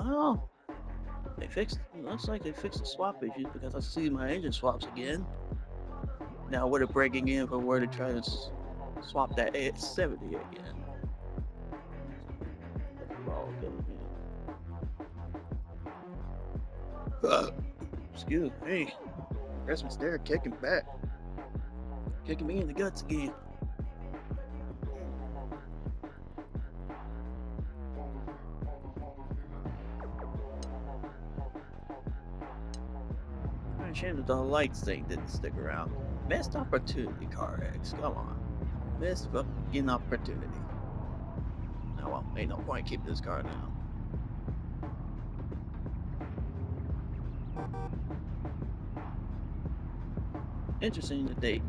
Well, looks like they fixed the swap issues because I see my engine swaps again. Now what are breaking in if I were to try to swap that AX70 again? Excuse me. Christmas there kicking back. Kicking me in the guts again. I'm ashamed that the lights thing didn't stick around. Missed opportunity, CarX. Come on. Missed fucking opportunity. Now, well, ain't no point keeping this car now. Interesting that they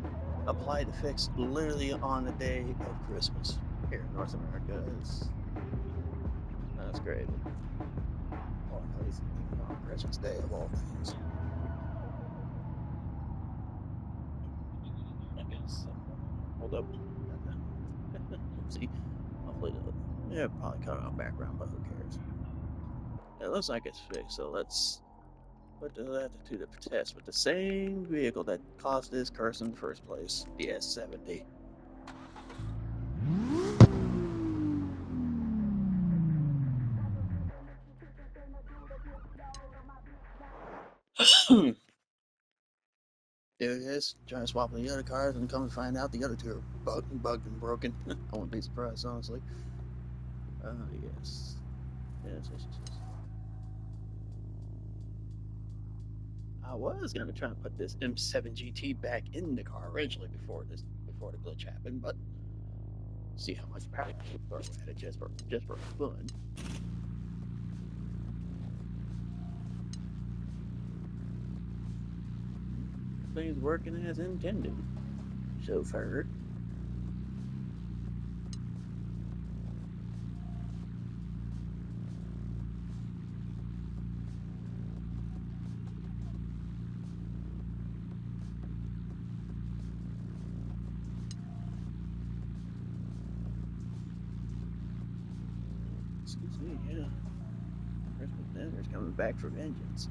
applied the fix literally on the day of Christmas here in North America. That's great. Or at least on Christmas Day of all things. I guess. Hold up. See, hopefully yeah, probably cut it on background, but who cares? It looks like it's fixed, so let's put that to the test with the same vehicle that caused this curse in the first place, the S70. There it is, trying to swap the other cars and come to find out the other two are bugged and broken. I wouldn't be surprised, honestly. Yes. Yes. I was gonna try and put this M7 GT back in the car originally before the glitch happened, but see how much power I can throw at it just for fun. Things working as intended so far. Excuse me, yeah. Christmas dinner's coming back for vengeance.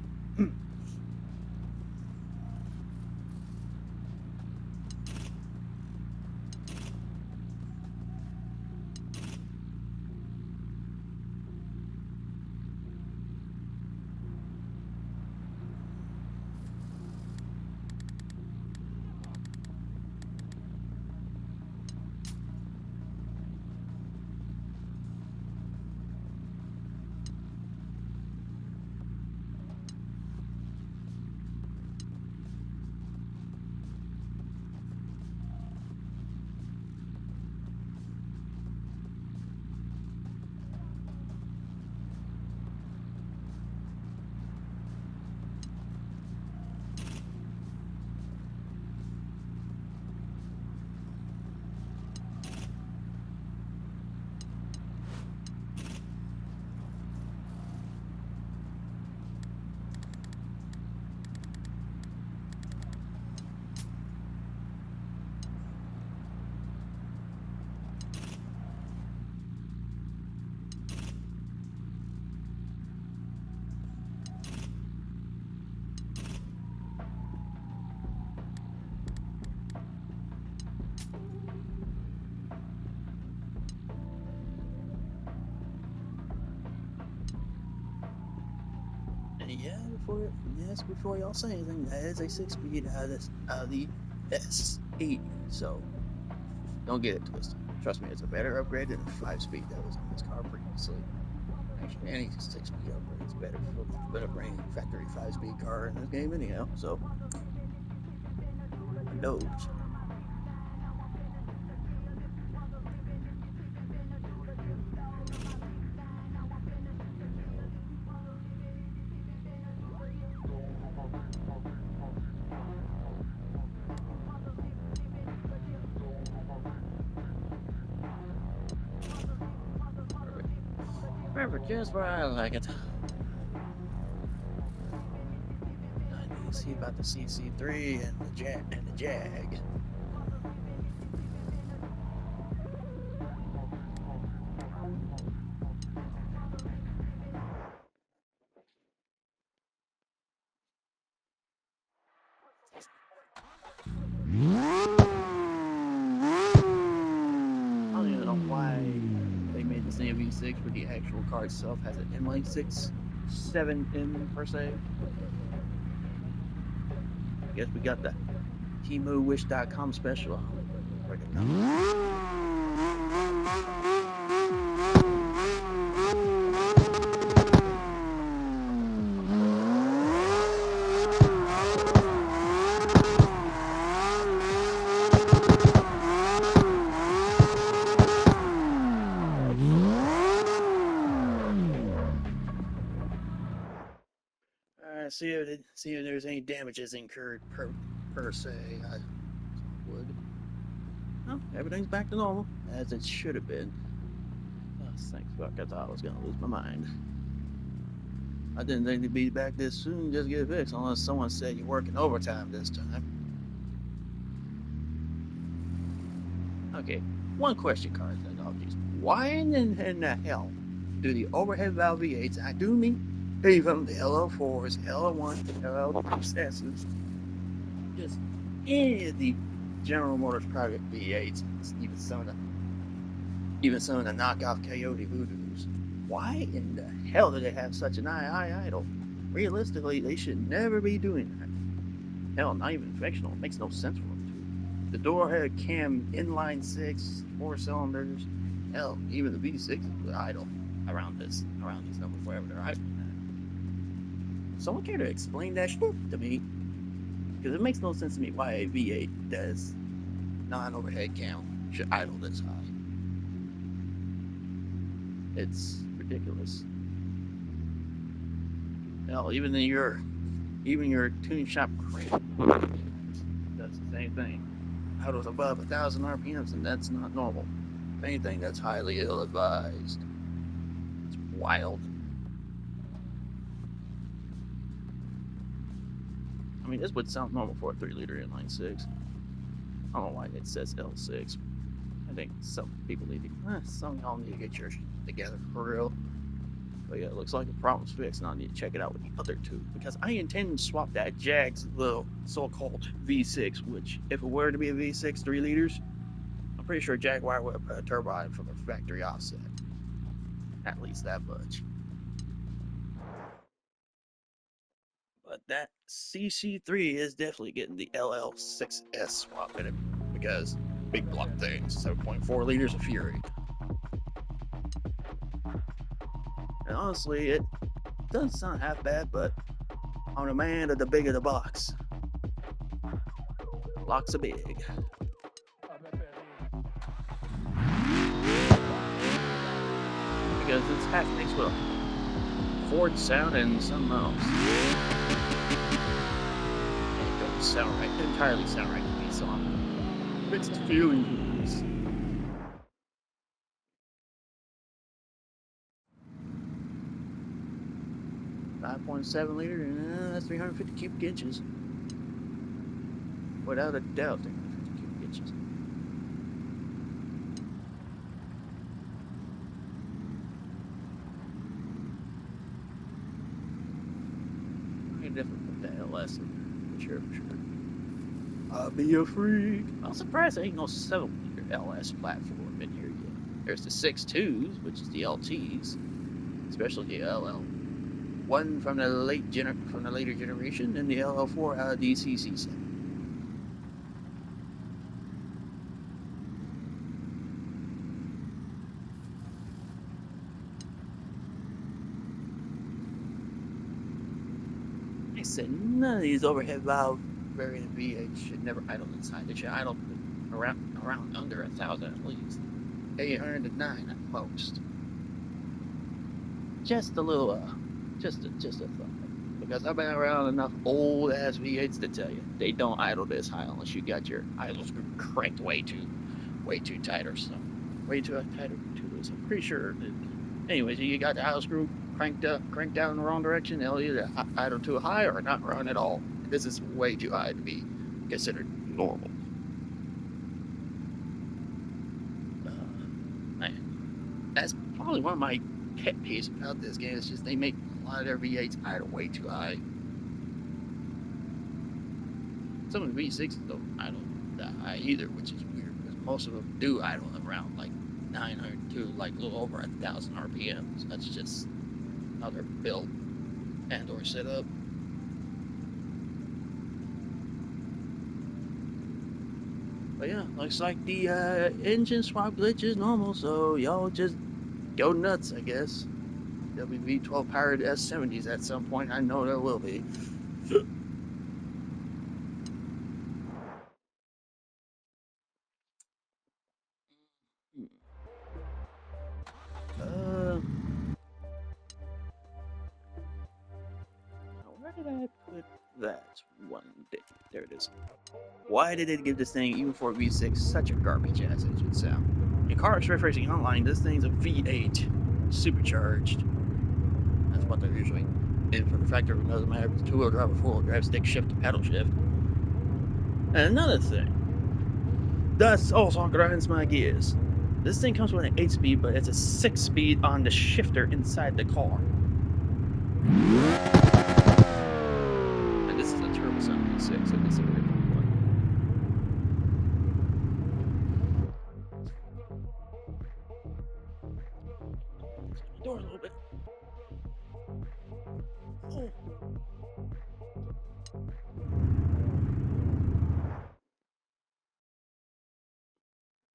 Yeah, before y'all say anything, that is a 6-speed out of the S80, so don't get it twisted. Trust me, it's a better upgrade than the 5-speed that was on this car previously. Actually, any 6-speed upgrade is better for a brain factory 5-speed car in this game anyhow, so who knows? Remember, just where I like it. I need to see about the CC3 and the Jag. It's the V6, but the actual car itself has an inline 6.7M per se. I guess we got the TemuWish.com special. Right see if there's any damages incurred per se. I would. No, everything's back to normal as it should have been. Oh, thanks fuck! I thought I was gonna lose my mind. I didn't think it'd be back this soon. Just get it fixed, unless someone said you're working overtime this time. Okay, one question, CarX. Why in the hell do the overhead valve V8s, I do mean even the LL4s, LL1s, LL2s, just any of the General Motors private V8s, even some of the knockoff Coyote Voodoos, why in the hell do they have such an idle? Realistically, they should never be doing that. Hell, not even fictional. It makes no sense for them to. The door head cam inline 6, 4 cylinders. Hell, even the V6 is idle around these numbers, wherever they're idle. Someone care to explain that shit to me? Because it makes no sense to me why a V8 does non-overhead cam should idle this high. It's ridiculous. Hell, even your tune shop crate does the same thing. Idles above 1,000 RPMs, and that's not normal. If anything, that's highly ill-advised. It's wild. I mean, this would sound normal for a 3-liter inline 6. I don't know why it says L6. I think some people need y'all need to get your shit together for real. But yeah, it looks like the problem's fixed, and I need to check it out with the other two, because I intend to swap that Jag's little so-called V6, which, if it were to be a V6 3 liters, I'm pretty sure Jaguar would have put a turbine from the factory offset. At least that much. But that CC3 is definitely getting the LL6S swap in it, because big block things, 7.4 liters of fury. And honestly, it doesn't sound half bad, but on demand, the bigger the box. Blocks are big. Because it's half mixed with a Ford sound and something else. And it don't sound right, entirely sound right to me, so I'm mixed feelings. 5.7 liter, and that's 350 cubic inches. Without a doubt, 350 cubic inches. I can definitely put that LS in there, for sure. I'll be a freak. I'm surprised there ain't no 7-liter LS platform in here yet. There's the 6.2s, which is the LTs, especially the LL1 from the later generation, and the LL4 out of DCC set. I said none of these overhead valve variant V8 should never idle inside. They should idle around under 1,000 at least. 800 to 9 at most. Just a little, just a thought. Because I've been around enough old ass V8s to tell you they don't idle this high unless you got your idle screw cranked way too tight or something. Way too tight or too loose. I'm pretty sure that. Anyways, you got the idle screw cranked down in the wrong direction. They'll either idle too high or not run at all. This is way too high to be considered normal. Man, that's probably one of my pet peeves about this game. It's just they make a lot of their V8s idle way too high. Some of the V6s don't idle that high either, which is weird because most of them do idle around like 900 to like a little over 1,000 RPMs. That's just how they're built and or set up. But yeah, looks like the engine swap glitch is normal, so y'all just go nuts, I guess. There'll be V12 powered S70s at some point. I know there will be. Where did I put that one day? There it is. Why did it give this thing, even for a V6, such a garbage ass engine sound? In CarX Racing Online, this thing's a V8 supercharged. That's what they're usually in for the factor. It doesn't matter if it's two-wheel drive or four-wheel drive, stick shift to paddle shift. And another thing, that's also grinds my gears. This thing comes with an 8-speed, but it's a 6-speed on the shifter inside the car. And this is a turbo sound V6, so this is a really cool one. Door a little bit. Oh.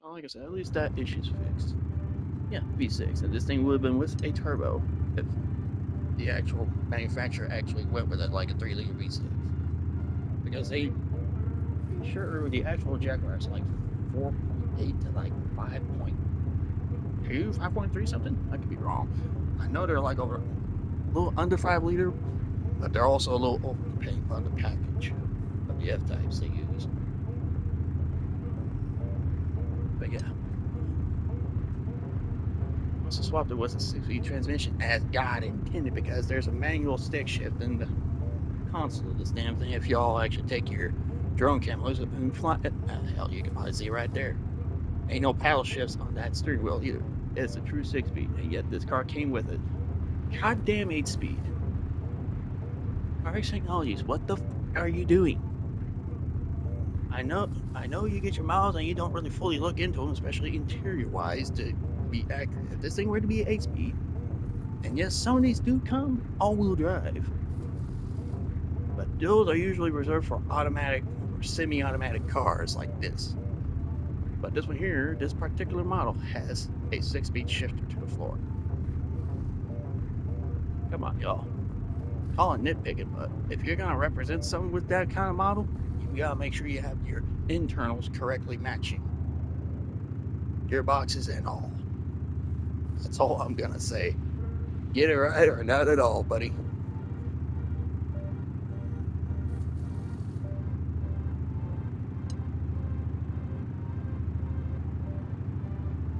Well, like I said, at least that issue's fixed. Yeah, V6, and this thing would have been with a turbo if the actual manufacturer actually went with it like a 3-liter V6. Because they, sure, the actual Jaguar's like 4.8 to like 5.2, 5.3 something. I could be wrong. I know they're like over a little under 5 liter, but they're also a little over depending on the package of the F types they use. But yeah. Also swapped it with a 6-speed transmission as God intended, because there's a manual stick shift in the console of this damn thing. If y'all actually take your drone cameras and fly it, hell, you can probably see right there. Ain't no paddle shifts on that steering wheel either. It's a true 6-speed, and yet this car came with it. Goddamn 8-speed. CarX Technologies, what the f are you doing? I know you get your miles and you don't really fully look into them, especially interior-wise, to be accurate. If this thing were to be 8-speed, and yes, some of these do come all-wheel drive, but those are usually reserved for automatic or semi-automatic cars like this. But this one here, this particular model, has a 6-speed shifter to the floor. Come on, y'all. Call it nitpicking, but if you're gonna represent something with that kind of model, you gotta make sure you have your internals correctly matching. Gearboxes and all. That's all I'm gonna say. Get it right or not at all, buddy.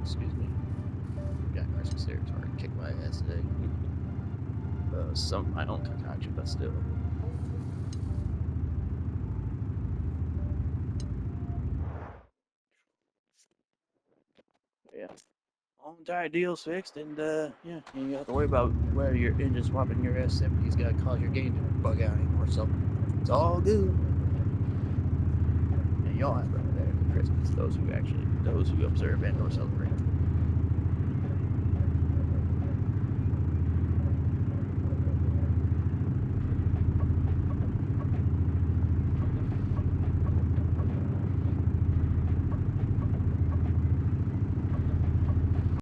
Excuse me. Got Christmas territory kicked my ass today. Some of my own concoction, but still. Yeah. All entire deal's fixed, and yeah, you don't have to worry about whether your engine swapping your S70 is gonna cause your game to bug out anymore. So it's all good. And y'all have a Merry Christmas, those who observe and or celebrate.